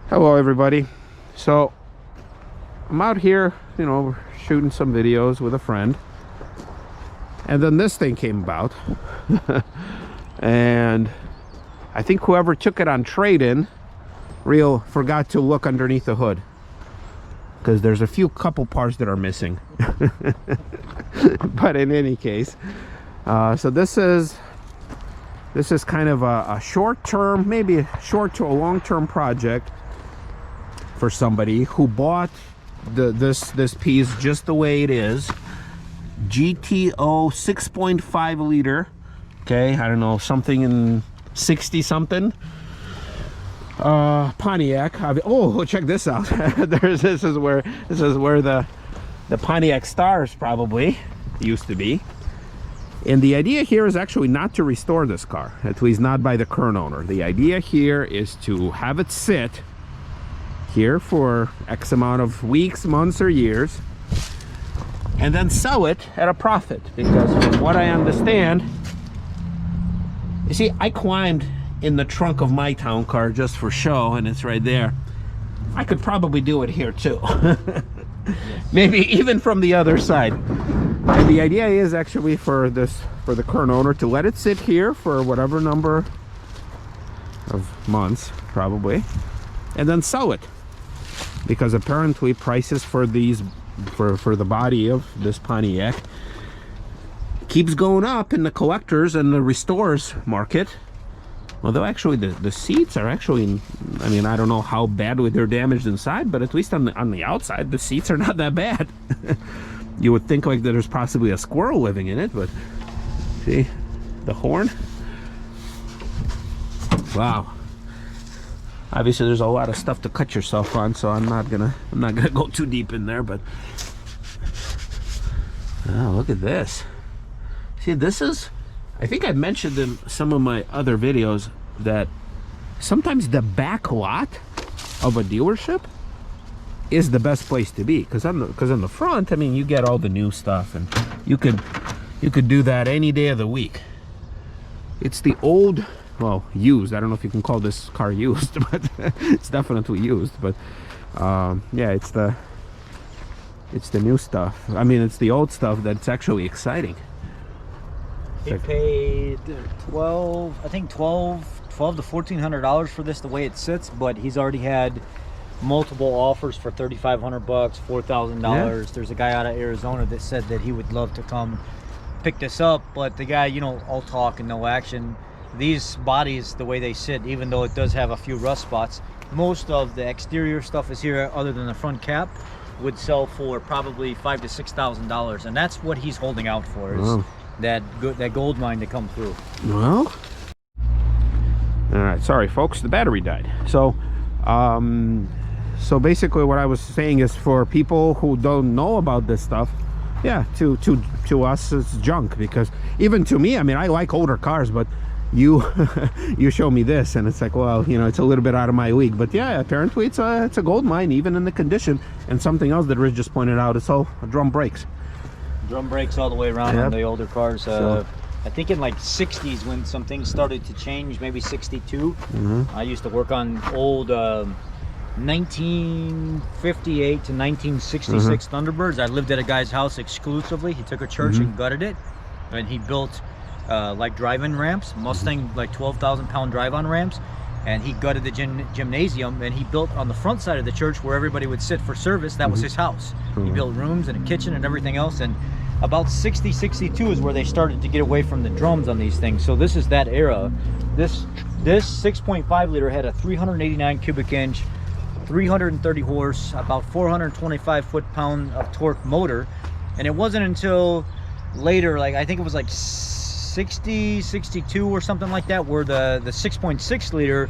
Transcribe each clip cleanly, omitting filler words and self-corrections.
Hello everybody. So I'm out here, you know, shooting some videos with a friend, and then this thing came about. And I think whoever took it on trade-in forgot to look underneath the hood, because there's a couple parts that are missing. But in any case, so this is kind of a short-term, maybe a short to a long-term project for somebody who bought this piece just the way it is. GTO 6.5 liter. Okay, I don't know, something in 60 something. Pontiac. Oh, check this out. This is where the Pontiac Stars probably used to be. And the idea here is actually not to restore this car, at least not by the current owner. The idea here is to have it sit here for X amount of weeks, months, or years, and then sell it at a profit. Because from what I understand, you see, I climbed in the trunk of my town car just for show, and it's right there. I could probably do it here too. Maybe even from the other side. And the idea is actually for the current owner to let it sit here for whatever number of months, probably, and then sell it. Because apparently prices for these for the body of this Pontiac keeps going up in the collectors and the restores market. Although actually the seats are actually, I mean, I don't know how badly they're damaged inside, but at least on the outside the seats are not that bad. You would think like that there's possibly a squirrel living in it, but see the horn. Wow. Obviously there's a lot of stuff to cut yourself on, so I'm not gonna go too deep in there. But oh, look at this. See, this is, I think I mentioned in some of my other videos that sometimes the back lot of a dealership is the best place to be, because on the front, I mean, you get all the new stuff, and you could do that any day of the week. It's the old, well, used, I don't know if you can call this car used, but it's definitely used. But yeah, it's the new stuff. I mean, it's the old stuff that's actually exciting. He paid 12 to $1,400 for this, the way it sits, but he's already had multiple offers for $3,500, $4,000. Yeah. There's a guy out of Arizona that said that he would love to come pick this up, but the guy, you know, all talk and no action. These bodies, the way they sit, even though it does have a few rust spots, most of the exterior stuff is here, other than the front cap, would sell for probably $5,000 to $6,000, and that's what he's holding out for, is that gold mine to come through. Well, all right, sorry folks, the battery died. So so basically what I was saying is, for people who don't know about this stuff, yeah, to us it's junk. Because even to me, I mean, I like older cars, but you show me this and it's like, well, you know, it's a little bit out of my league. But yeah, apparently it's a gold mine, even in the condition. And something else that Rich just pointed out, it's all drum brakes. Drum brakes all the way around. Yep. On the older cars. So I think in like 60s when some things started to change, maybe 62. I used to work on old 1958 to 1966 Thunderbirds. I lived at a guy's house exclusively. He took a church and gutted it, and he built like drive-in ramps, Mustang, like 12,000 pound drive-on ramps, and he gutted the gymnasium, and he built on the front side of the church where everybody would sit for service. That was his house. He built rooms and a kitchen and everything else. And about 60, 62 is where they started to get away from the drums on these things. So this is that era. This 6.5 liter had a 389 cubic inch, 330 horse, about 425 foot-pound of torque motor. And it wasn't until later, like I think it was like 60, 62 or something like that, where the 6.6 liter,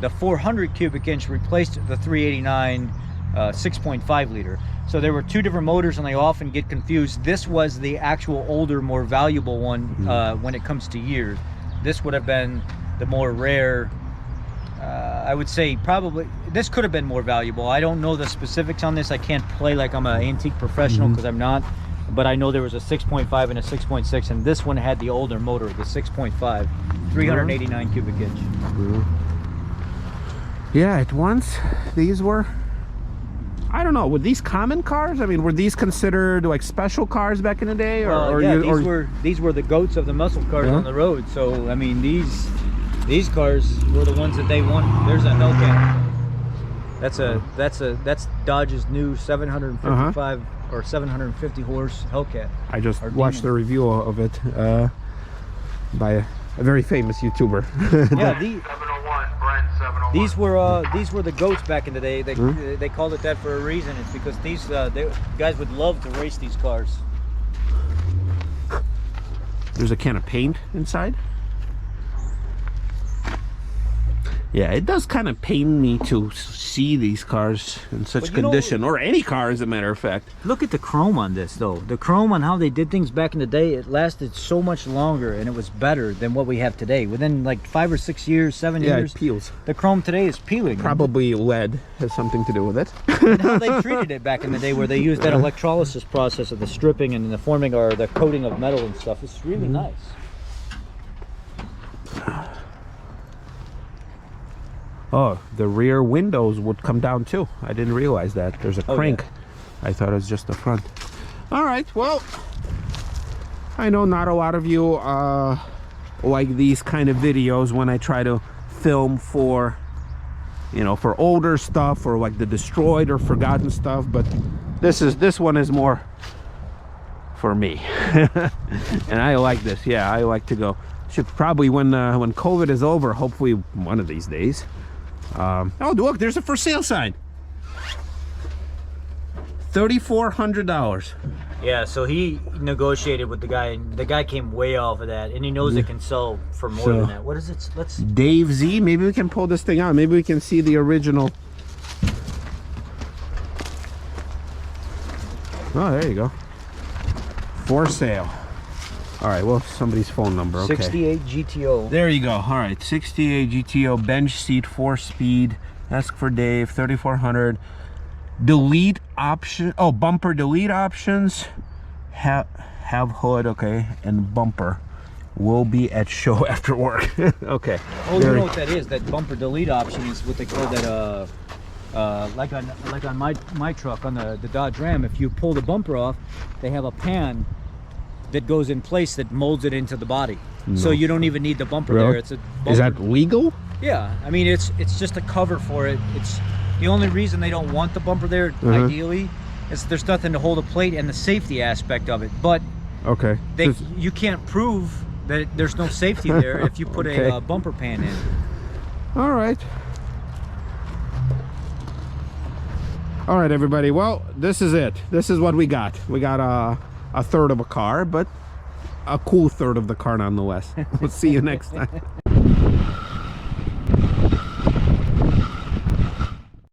the 400 cubic inch replaced the 389 6.5 liter. So there were two different motors, and they often get confused. This was the actual older, more valuable one when it comes to years. This would have been the more rare. I would say probably this could have been more valuable. I don't know the specifics on this. I can't play like I'm an antique professional, because I'm not. but I know there was a 6.5 and a 6.6, and this one had the older motor, the 6.5, 389 cubic inch. Yeah, at once these were, I don't know, were these common cars? I mean, were these considered like special cars back in the day, or yeah, these were the goats of the muscle cars on the road. So I mean, these cars were the ones that they won. There's a Hellcat. That's Dodge's new 755 or 750 horse Hellcat. I just watched a review of it by a very famous YouTuber. Yeah, 701, Brent 701. These were the goats back in the day. They called it that for a reason. It's because these guys would love to race these cars. There's a can of paint inside. Yeah, it does kind of pain me to see these cars in such condition, or any car as a matter of fact. Look at the chrome on this though. The chrome on how they did things back in the day, it lasted so much longer and it was better than what we have today. Within like 5 or 6 years, 7 years, it peels. The chrome today is peeling. Probably lead has something to do with it. And how they treated it back in the day, where they used that electrolysis process of the stripping and the forming or the coating of metal and stuff. It's really nice. Oh, the rear windows would come down too. I didn't realize that. There's a crank. Yeah. I thought it was just the front. All right, well, I know not a lot of you like these kind of videos when I try to film for, you know, for older stuff or like the destroyed or forgotten stuff, but this one is more for me. And I like this. Yeah, I like to go. Should probably, when COVID is over, hopefully one of these days. Oh, look, there's a for sale sign. $3,400. Yeah, so he negotiated with the guy, and the guy came way off of that, and he knows it can sell for more than that. What is it? Let's Dave Z. Maybe we can pull this thing out. Maybe we can see the original. Oh, there you go. For sale. All right, well, somebody's phone number. Okay. 68 GTO. There you go. All right, 68 GTO, bench seat, 4-speed. Ask for Dave, 3,400. Delete option. Oh, bumper delete options. Have hood, okay, and bumper will be at show after work. Okay. Oh, you know what that is? That bumper delete option is what they call that. Like on my truck, on the Dodge Ram, if you pull the bumper off, they have a pan that goes in place that molds it into the body. No. So you don't even need the bumper there. It's a bumper. Is that legal? Yeah, I mean it's just a cover for it. It's the only reason they don't want the bumper there ideally is there's nothing to hold a plate and the safety aspect of it. But okay, you can't prove that there's no safety there if you put a bumper pan in. All right. All right, everybody. Well, this is it. This is what we got. We got a third of a car, but a cool third of the car nonetheless. We'll see you next time.